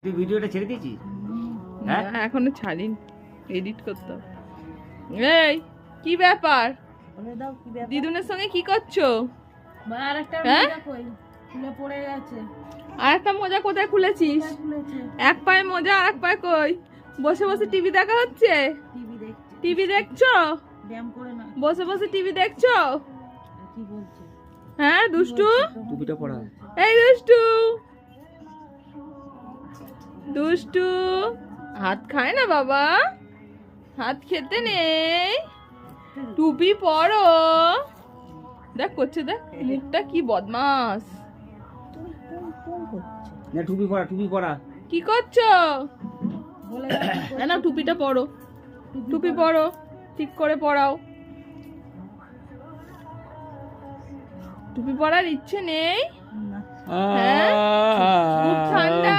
তুই ভিডিওটা ছেড়ে দিয়েছিস? হ্যাঁ এখনো ছাড়িনি, এডিট করতে হবে। এই কি ব্যাপার, দিদুনের সঙ্গে কি করছো? হ্যাঁ আর একটা মোজা কোথায় খুলেছিস? এক পায়ে মোজা আর এক পায়ে কই? বসে বসে টিভি দেখা হচ্ছে? টিভি দেখছো? বসে বসে টিভি দেখছো? হ্যাঁ দুষ্টু, টুপিটা পরা। এই দুষ্টু, দুষ্টু হাত খায় না বাবা, হাত খেতে নেই, টুপি পরো। দেখ করছে, দেখ মুখটা কি বদমাস। না টুপি পরা, টুপি পরা। কি করছো? না টুপিটা পরো, টুপি পরো, ঠিক করে পরাও। টুপি পরার ইচ্ছে নেই? হ্যাঁ খুব ঠান্ডা,